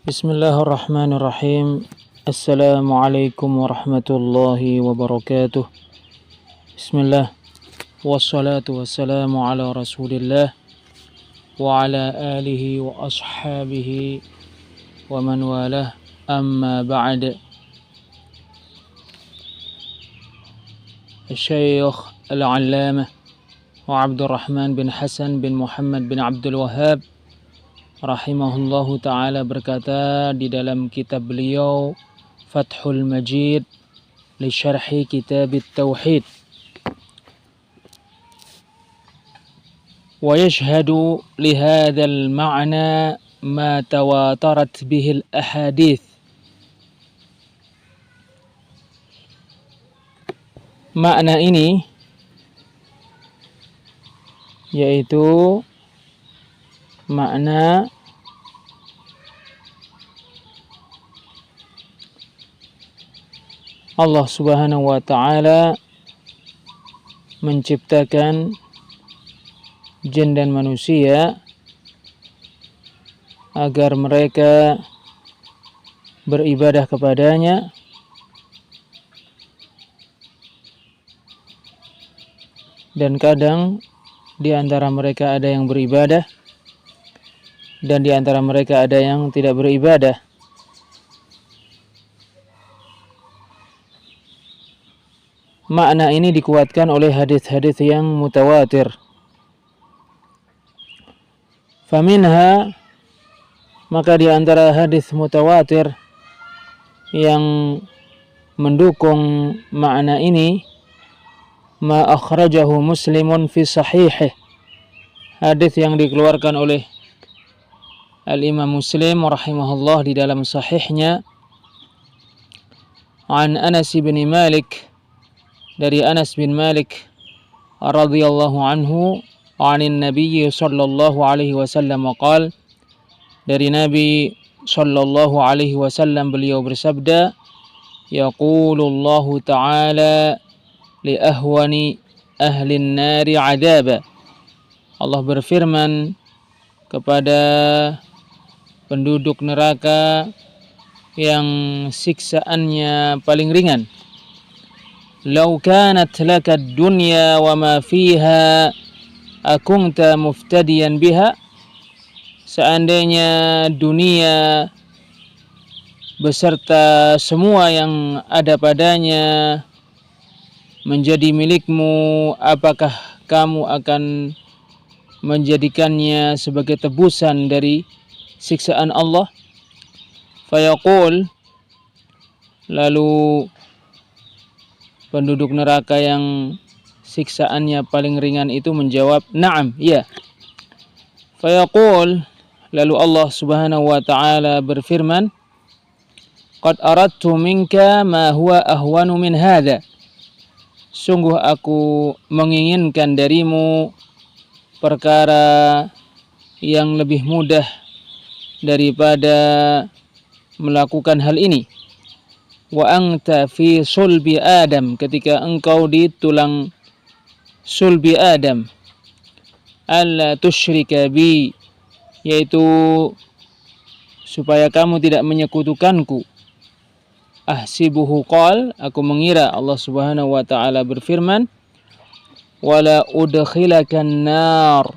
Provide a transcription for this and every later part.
Bismillahirrahmanirrahim. Assalamualaikum warahmatullahi wabarakatuh. Bismillah. Wassalatu wassalamu ala rasulillah wa ala alihi wa ashabihi wa man walah, amma ba'd. Syekh Al-Allamah wa Abdurrahman bin Hasan bin Muhammad bin Abdul Wahhab rahimahullahu ta'ala berkata di dalam kitab beliau Fathul Majid li syarhi kitab Tauhid, wa yashhadu li hadzal ma'na ma tawatarat bihi al-ahadith. Makna ini yaitu makna Allah Subhanahu wa ta'ala menciptakan jin dan manusia agar mereka beribadah kepadanya dan kadang di antara mereka ada yang beribadah dan di antara mereka ada yang tidak beribadah. Makna ini dikuatkan oleh hadis-hadis yang mutawatir. Faminha, maka di antara hadis mutawatir yang mendukung makna ini, ma akhrajahu Muslimun fi sahihih, hadis yang dikeluarkan oleh Al-Imam Muslim rahimahullah di dalam sahihnya, an Anas bin Malik, dari Anas bin Malik radhiyallahu anhu, anin Nabi sallallahu alaihi wasallam qala, dari Nabi sallallahu alaihi wasallam beliau bersabda, yaqulullahu ta'ala li ahwani ahli an-nari 'adaba, Allah berfirman kepada penduduk neraka yang siksaannya paling ringan, lau kanat laka dunya wa ma fiha akunta muftadiyan biha, seandainya dunia beserta semua yang ada padanya menjadi milikmu, apakah kamu akan menjadikannya sebagai tebusan dari siksaan Allah? Fayaqul, lalu penduduk neraka yang siksaannya paling ringan itu menjawab, na'am, ya. Fayaqul, lalu Allah Subhanahu wa ta'ala berfirman, qad aradtu minka ma huwa ahwanu min hadha, sungguh aku menginginkan darimu perkara yang lebih mudah daripada melakukan hal ini. Wa anta fi sulbi Adam, ketika engkau di tulang sulbi Adam. Alla tusyrika bi, yaitu supaya kamu tidak menyekutukanku. Ahsibuhu qal, aku mengira Allah Subhanahu wa ta'ala berfirman, wala udkhilakan nar,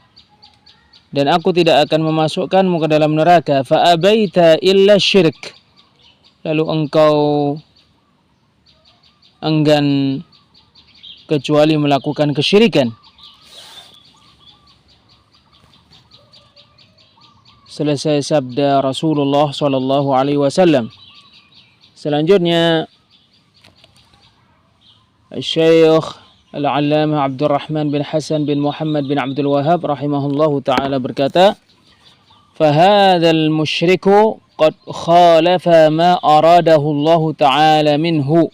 dan aku tidak akan memasukkanmu ke dalam neraka. Fa abaita illa syirk, lalu engkau enggan kecuali melakukan kesyirikan. Selesai sabda Rasulullah sallallahu alaihi wasallam. Selanjutnya Syekh Al-Allamah Abdurrahman bin Hasan bin Muhammad bin Abdul Wahhab rahimahullahu ta'ala berkata, fahadzal musyriku qad khalafa ma aradahu Allah ta'ala minhu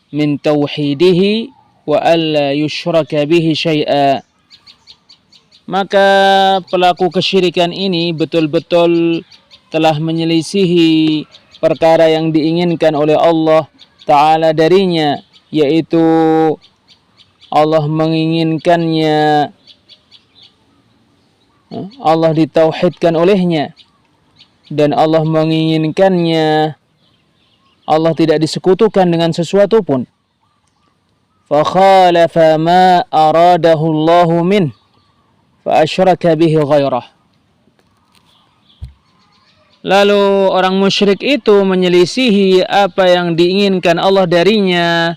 min tauhidihi wa alla yushraka bihi syai'a. Maka pelaku kesyirikan ini betul-betul telah menyelisihi perkara yang diinginkan oleh Allah ta'ala darinya, yaitu Allah menginginkannya, Allah ditauhidkan olehnya, dan Allah menginginkannya, Allah tidak disekutukan dengan sesuatu pun. Fakhalafa ma aradahu Allahu min fa asyraka bihi ghairah. Lalu orang musyrik itu menyelisihi apa yang diinginkan Allah darinya.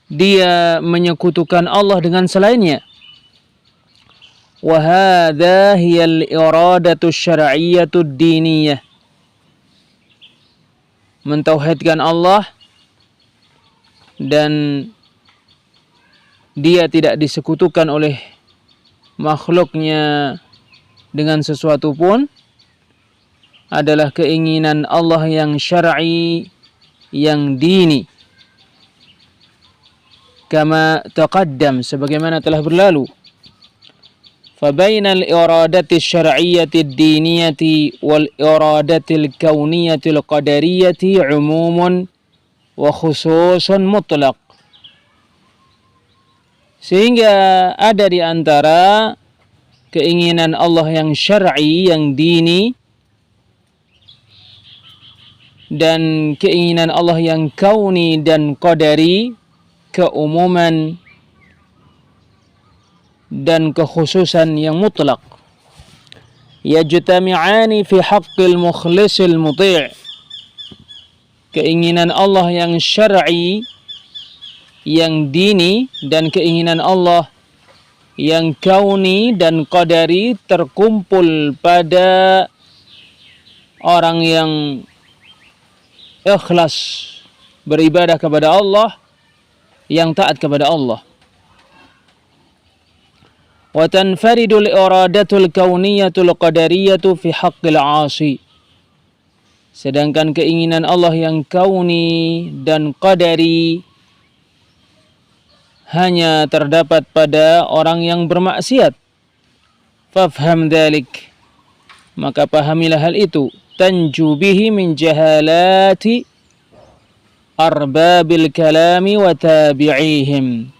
Dia menyekutukan Allah dengan selainnya. Wa hadha hiya al-iradatu syar'iyyatu ad-diniyah. Mentauhidkan Allah dan dia tidak disekutukan oleh makhluknya dengan sesuatu pun adalah keinginan Allah yang syar'i, yang dini. Kama taqaddam, sebagaimana telah berlalu. Fabaina al-iradati syar'iyyati ad-diniyati wal iradati al-kauniyati al-qadariyati umumun wa khususun mutlaq. Sehingga ada di antara keinginan Allah yang syar'i, yang dini, dan keinginan Allah yang kauni dan qadari, keumuman dan kekhususan yang mutlak. Yajtami'ani fi haqqil mukhlisil muti'. Keinginan Allah yang syar'i, yang dini, dan keinginan Allah yang kauni dan qadari terkumpul pada orang yang ikhlas beribadah kepada Allah, yang taat kepada Allah. Wa tanfaridul iradatul kauniyatul qadariyatu fi haqqil 'asi. Sedangkan keinginan Allah yang kauni dan qadari hanya terdapat pada orang yang bermaksiat. Fafham dzalik, maka pahamilah hal itu. Tanju bihi min jahalati arbabil kalami wa tabi'ihim.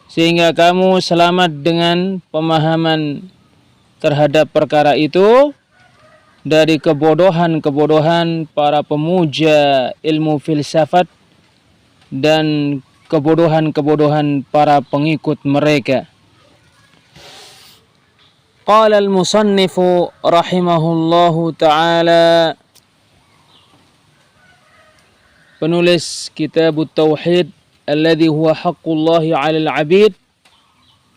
Sehingga kamu selamat dengan pemahaman terhadap perkara itu dari kebodohan-kebodohan para pemuja ilmu filsafat dan kebodohan-kebodohan para pengikut mereka. Qala al-musannifu rahimahullahu ta'ala, penulis kitab Tauhid alladhi huwa haqqullahi 'alal 'abid,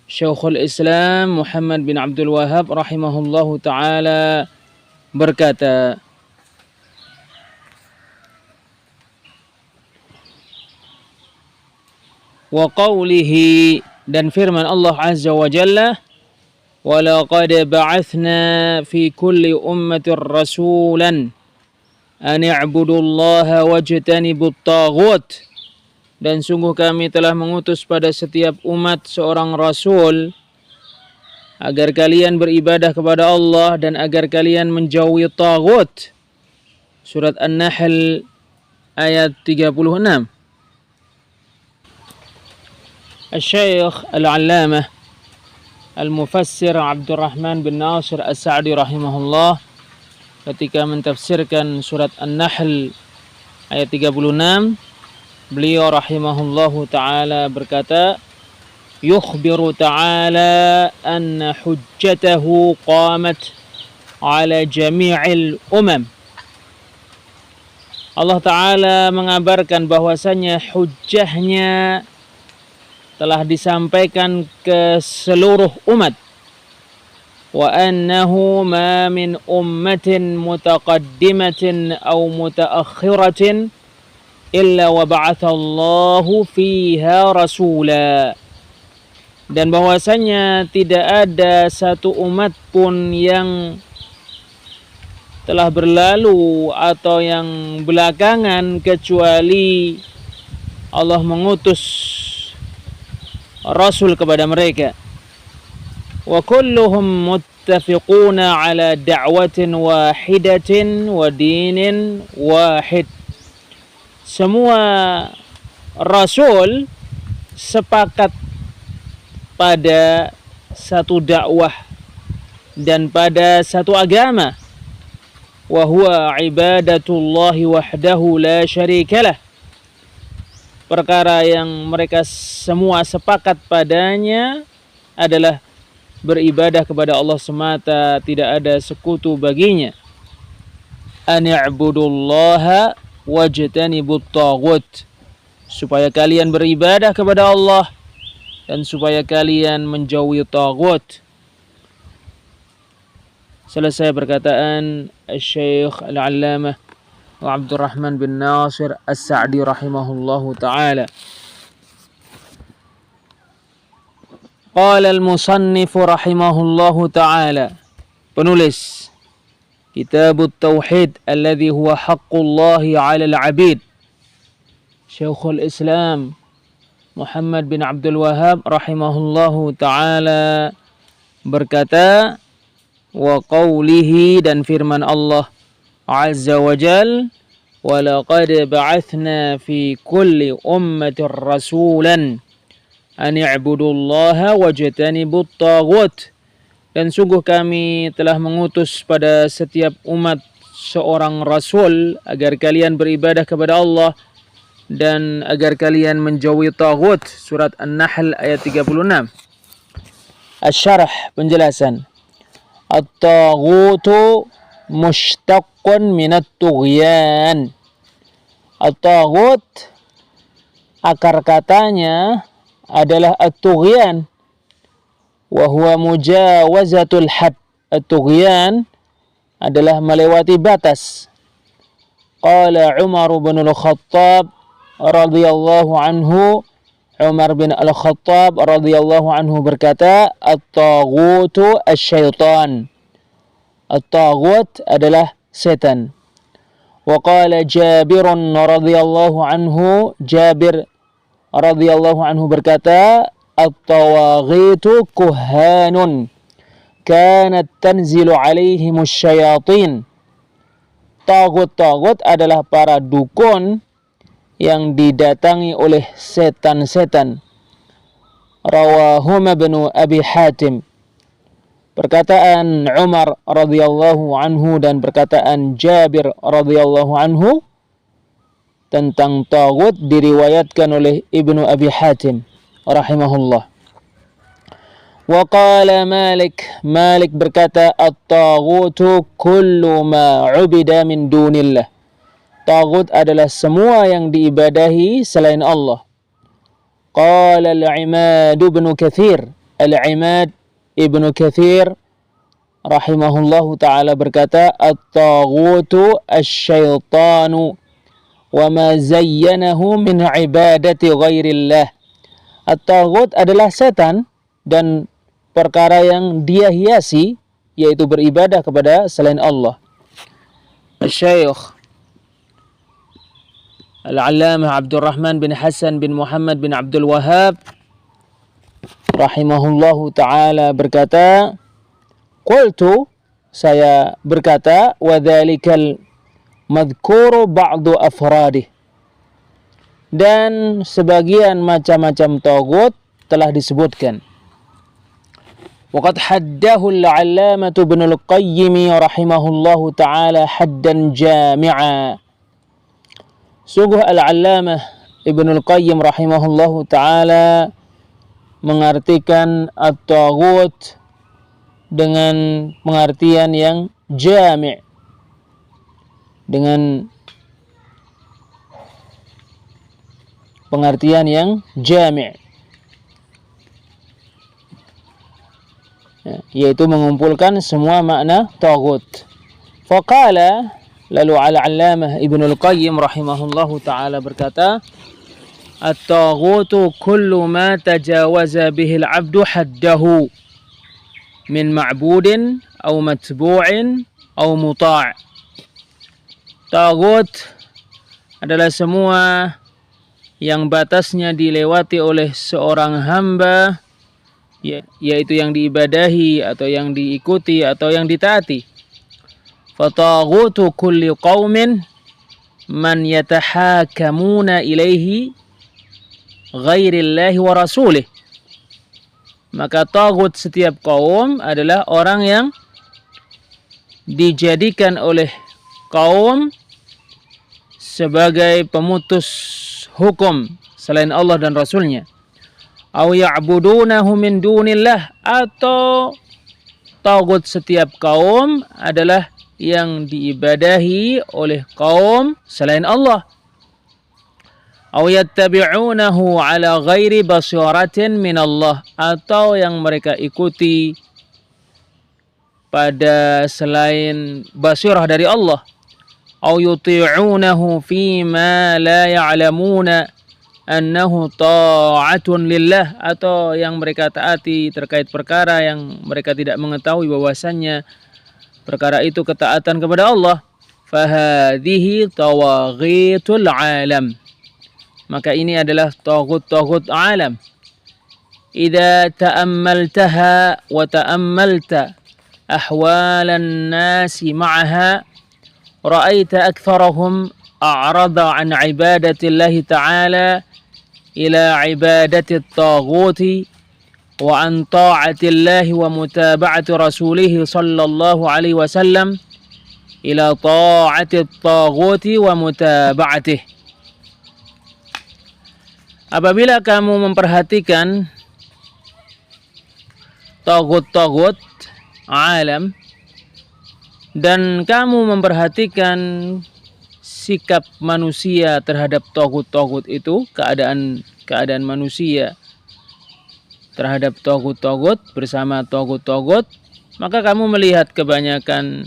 Syekhul Islam Muhammad bin Abdul Wahhab rahimahullahu ta'ala berkata, wa qawlihi, dan firman Allah Azza wa Jalla, wa laqad ba'athna fi kulli ummatin rasulan an i'budullaha wajtanibut taghut. Dan sungguh kami telah mengutus pada setiap umat seorang rasul agar kalian beribadah kepada Allah dan agar kalian menjauhi taghut. Surat An-Nahl ayat 36. Al-Syeikh Al-Allamah Al-Mufassir Abdurrahman bin Nasir As-Sa'di rahimahullah ketika mentafsirkan surat An-Nahl ayat 36, beliau rahimahullahu ta'ala berkata, yukhbiru ta'ala anna hujjatahu qamat ala jami'il umam. Allah Ta'ala mengabarkan bahwasanya hujjahnya telah disampaikan ke seluruh umat. Wa annahu ma min ummatin mutaqaddimatin aw mutaakhiratin illa wa ba'athallahu fiha rasula. Dan bahwasanya tidak ada satu umat pun yang telah berlalu atau yang belakangan kecuali Allah mengutus rasul kepada mereka. Wa kulluhum muttafiquna ala da'watin wahidatin wa dinin wahid. Semua rasul sepakat pada satu dakwah dan pada satu agama, wa huwa ibadatullahi wahdahu la syarikalah, perkara yang mereka semua sepakat padanya adalah beribadah kepada Allah semata, tidak ada sekutu baginya. An i'budullaha wajtanibut taghut, supaya kalian beribadah kepada Allah dan supaya kalian menjauhi taghut. Selesai perkataan Syekh Al-Allamah Abdurrahman bin Nasir As-Sa'di rahimahullahu ta'ala. Qala al-musannif rahimahullahu ta'ala, penulis Kitab Tauhid alladhi huwa haqqullahi 'ala al-'abid, Syekhul Islam Muhammad bin Abdul Wahhab rahimahullahu ta'ala berkata, wa qawlihi, dan firman Allah Azza wa Jal, wa laqad ba'athna fi kulli ummatin rasulan an i'budullaha wajtanibut taghut, dan sungguh kami telah mengutus pada setiap umat seorang rasul agar kalian beribadah kepada Allah dan agar kalian menjauhi taghut. Surat An-Nahl ayat 36. Asy-syarah, penjelasan. At-taghutu mushtaqqun minat tughyan. At-taghut akar katanya adalah at-tughyan, wa huwa mujawazatul had. At-tughyan adalah melewati batas. Qala Umar bin Al-Khattab radhiyallahu anhu, Umar bin Al-Khattab radhiyallahu anhu berkata, at-taghutu asy-syaitan. At-taghut adalah setan. Wa qala Jabir radhiyallahu anhu, Jabir radhiyallahu anhu berkata, at-tawaghitu kuhanun kanat tanzilu alaihimus syayatin. Taghut-taghut adalah para dukun yang didatangi oleh setan-setan. Rawahuma Ibnu Abi Hatim. Perkataan Umar radhiyallahu anhu dan perkataan Jabir radhiyallahu anhu tentang taghut diriwayatkan oleh Ibnu Abi Hatim rahimahullah. Wa qala Malik, Malik berkata, at-taghutu kullu ma 'ubida min dunillah. Taghut adalah semua yang diibadahi selain Allah. Qala al-Imad ibn Katsir, al-Imad ibn Katsir rahimahullahu ta'ala berkata, at-taghutu asy-syaitanu wa ma zayyanahu min ibadati ghairillah. At-taghut adalah setan dan perkara yang dia hiasi, yaitu beribadah kepada selain Allah. Syekh Al-Allamah Abdurrahman bin Hasan bin Muhammad bin Abdul Wahhab rahimahullahu ta'ala berkata, qultu, saya berkata, wa dhalikal madhkuru ba'du afradih, dan sebagian macam-macam taghut telah disebutkan. Waqad haddahu al-'allamatu Ibnul Qayyim rahimahullahu ta'ala haddan jami'a. Sungguh Al-Allamah Ibnul Qayyim rahimahullahu ta'ala mengartikan at-taghut dengan pengertian yang jami', dengan pengertian yang jami', yaitu mengumpulkan semua makna taghut. Faqala, lalu Al-Allamah Ibnul Qayyim rahimahullahu ta'ala berkata, at-taghutu kullu ma tajawaza bihi al-'abdu haddahu min ma'budin aw matbu'in aw muta'. Taghut adalah semua yang batasnya dilewati oleh seorang hamba, yaitu yang diibadahi atau yang diikuti atau yang ditaati. Fataghutu kulli qaumin man yatahakamuna ilaihi ghairillahi wa rasulih. Maka taghut setiap kaum adalah orang yang dijadikan oleh kaum sebagai pemutus hukum selain Allah dan Rasulnya. Aw ya'budunahu min dunillah, atau tagut setiap kaum adalah yang diibadahi oleh kaum selain Allah. Aw yattabi'unahu ala ghairi basiratin min Allah, atau yang mereka ikuti pada selain basirah dari Allah. Aw yuti'unahu fima la ya'lamuna annahu ta'atun lillah, atau yang mereka taati terkait perkara yang mereka tidak mengetahui bahwasannya perkara itu ketaatan kepada Allah. Fahadhihi tawaghitul alam, maka ini adalah taghut-taghut alam. Idza ta'ammaltaha wa ta'ammalta ahwalan nasi ma'aha ra'aita aktharahum a'rada an ibadatillahi ta'ala ila ibadati at-taghuti wa an ta'atillahi wa mutaba'ati rasulih sallallahu alaihi wasallam ila ta'ati at-taghuti wa mutaba'atih. Apabila kamu memperhatikan taghut-taghut alam dan kamu memperhatikan sikap manusia terhadap taghut-taghut itu, keadaan manusia terhadap taghut-taghut bersama taghut-taghut, maka kamu melihat kebanyakan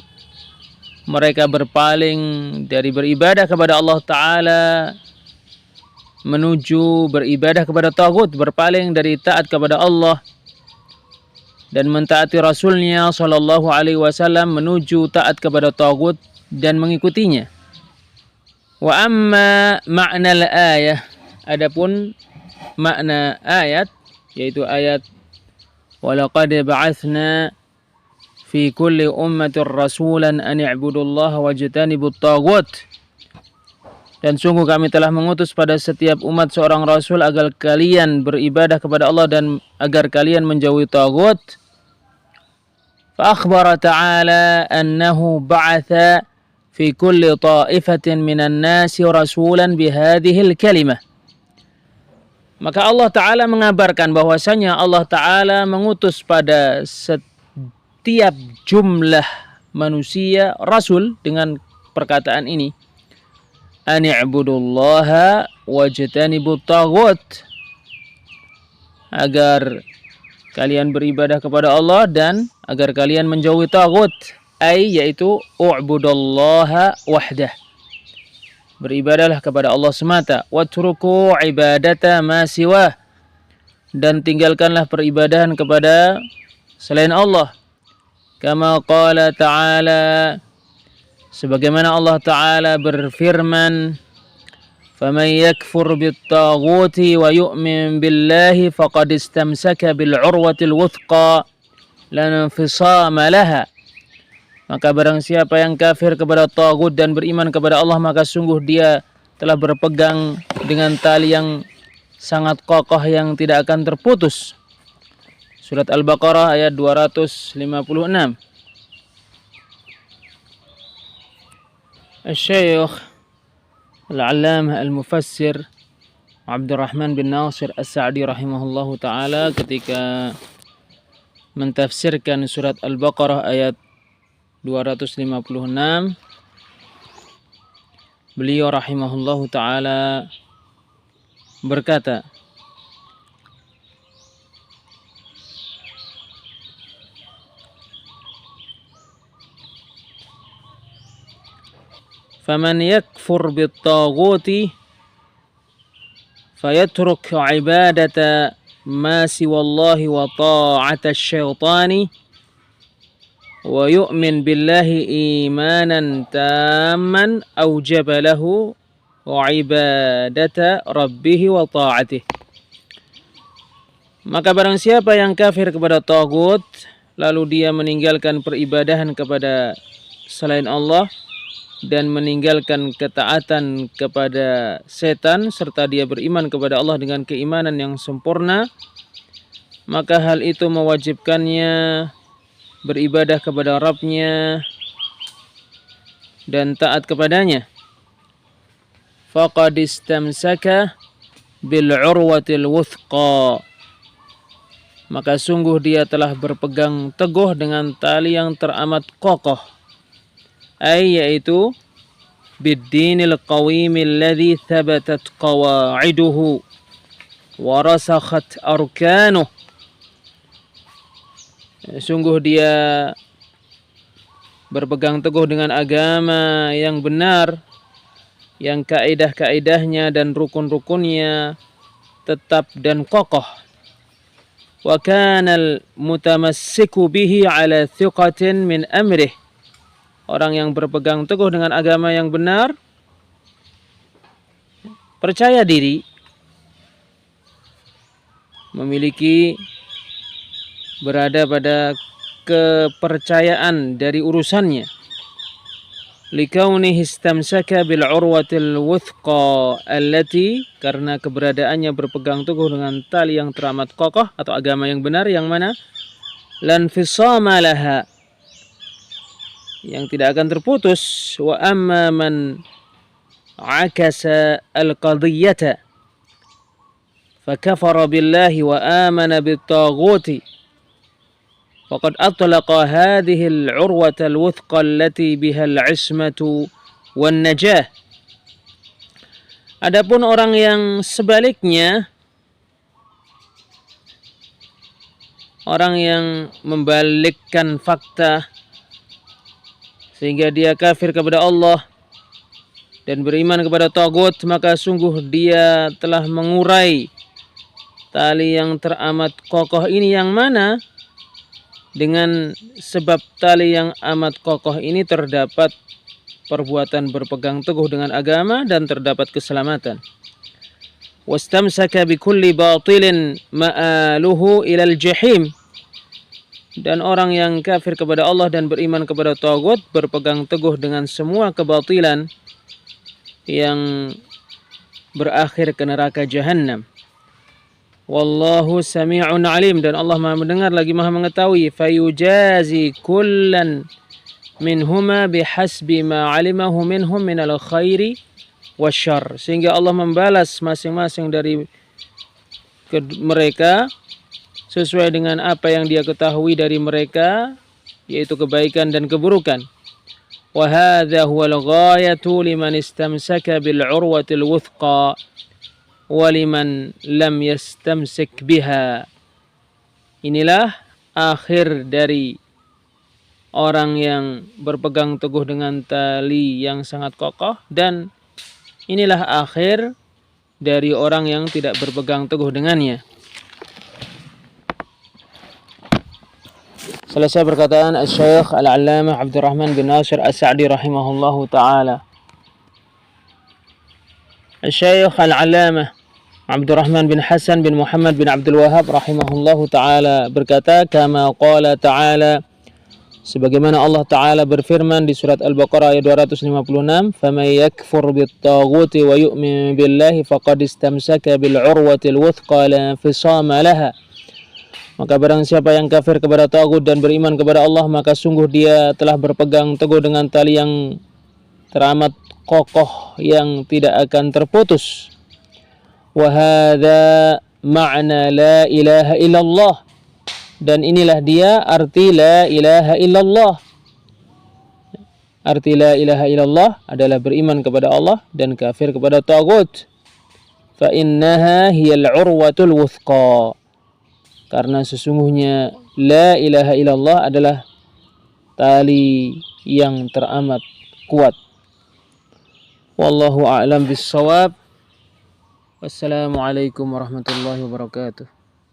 mereka berpaling dari beribadah kepada Allah Ta'ala menuju beribadah kepada taghut, berpaling dari taat kepada Allah dan mentaati Rasulnya Sallallahu Alaihi Wasallam menuju taat kepada taghut dan mengikutinya. Wa amma makna al-ayah, adapun makna ayat, yaitu ayat walaqad ba'atsna fi kulli ummatin rasulan an i'budullaha wajtanibut taghut, dan sungguh kami telah mengutus pada setiap umat seorang rasul agar kalian beribadah kepada Allah dan agar kalian menjauhi taghut. Fa akhbara ta'ala annahu ba'atha fi kulli ta'ifatin minan nasi rasulan bihadhil kalimah. Maka Allah Ta'ala mengabarkan bahwasanya Allah Ta'ala mengutus pada setiap jumlah manusia rasul dengan perkataan ini, an i'budullaha wajtanibut taghut, agar kalian beribadah kepada Allah dan agar kalian menjauhi taghut, yaitu u'budallaha wahdah, beribadahlah kepada Allah semata, watruku ibadata ma siwah, dan tinggalkanlah peribadahan kepada selain Allah. Kama qala ta'ala, sebagaimana Allah Ta'ala berfirman, faman yakfur bit-taghuti wa yu'min billahi faqad istamsaka bil urwatil wuthqa la infisama laha. Maka barang siapa yang kafir kepada taghut dan beriman kepada Allah, maka sungguh dia telah berpegang dengan tali yang sangat kokoh yang tidak akan terputus. Surat Al-Baqarah ayat 256. Al-Syeikh Al-Allamah Al-Mufassir Abdurrahman bin Nasir As-Sa'di rahimahullahu ta'ala ketika mentafsirkan surat Al-Baqarah ayat 256, beliau rahimahullahu ta'ala berkata, faman yakfur bit-taghuti fayatruk ibadata ma siwallahi wa ta'ata asyaitani wa yu'min billahi imanan tamman awjaba lahu wa ibadata rabbih wa ta'atih. Maka barang siapa yang kafir kepada taghut lalu dia meninggalkan peribadahan kepada selain Allah dan meninggalkan ketaatan kepada setan serta dia beriman kepada Allah dengan keimanan yang sempurna, maka hal itu mewajibkannya beribadah kepada Rabb-Nya dan taat kepadanya, faqad istamsaka bil urwatil wuthqa, maka sungguh dia telah berpegang teguh dengan tali yang teramat kokoh, yaitu biddinil qawimil ladzi thabatat qawa'iduhu wa rasakhat arkanuh. Sungguh dia berpegang teguh dengan agama yang benar, yang kaidah-kaidahnya dan rukun-rukunnya tetap dan kokoh. Wa kana al-mutamassiku bihi ala thiqatin min amrih. Orang yang berpegang teguh dengan agama yang benar, percaya diri, memiliki berada pada kepercayaan dari urusannya. Likaunihi istamsaka bil urwatil wuthqa allati, karena keberadaannya berpegang teguh dengan tali yang teramat kokoh atau agama yang benar yang mana lan fisama laha, yang tidak akan terputus. Wa amma man akasa al-qadiyata fakafara billahi wa amana bit-taghuti faqad atlaqa hadhihi al-urwata al-wuthqa allati biha al-ismatu wan-najah. Adapun orang yang sebaliknya, orang yang membalikkan fakta sehingga dia kafir kepada Allah dan beriman kepada tagut, maka sungguh dia telah mengurai tali yang teramat kokoh ini, yang mana dengan sebab tali yang amat kokoh ini terdapat perbuatan berpegang teguh dengan agama dan terdapat keselamatan. Wastamsaka bikulli batilin ma'aluhu ilal jahim. Dan orang yang kafir kepada Allah dan beriman kepada tagut berpegang teguh dengan semua kebatilan yang berakhir ke neraka Jahannam. Wallahu sami'un alim, dan Allah Maha mendengar lagi Maha mengetahui. Fayujazi kullan minhuma bihasbi ma alimahu minhum minal khairi wasyarr, sehingga Allah membalas masing-masing dari mereka sesuai dengan apa yang dia ketahui dari mereka, yaitu kebaikan dan keburukan. Wa hadza huwal ghayatu liman istamsaka bil urwatil wuthqa waliman lam yastamsik biha. Inilah akhir dari orang yang berpegang teguh dengan tali yang sangat kokoh, dan inilah akhir dari orang yang tidak berpegang teguh dengannya. Selesai perkataan Asy-Syaikh Al-Allamah Abdurrahman bin Nasir As-Sa'di rahimahullahu ta'ala. Asy-Syaikh Al-Allamah Abdurrahman bin Hasan bin Muhammad bin Abdul Wahhab rahimahullahu ta'ala berkata, kama qala ta'ala, sebagaimana Allah Ta'ala berfirman di surat Al-Baqarah ayat 256, faman yakfur bit-taghuti wa yu'min billahi faqad istamsaka bil urwatil wuthqa la infisama laha. Maka barang siapa yang kafir kepada tagut dan beriman kepada Allah, maka sungguh dia telah berpegang teguh dengan tali yang teramat kokoh yang tidak akan terputus. Wa hadza ma'na la ilaha illallah, dan inilah dia arti la ilaha illallah. Arti la ilaha illallah adalah beriman kepada Allah dan kafir kepada tagut. Fa innaha hiyal urwatul wuthqa, karena sesungguhnya la ilaha illallah adalah tali yang teramat kuat. Wallahu a'lam bis-shawab. Wassalamualaikum warahmatullahi wabarakatuh.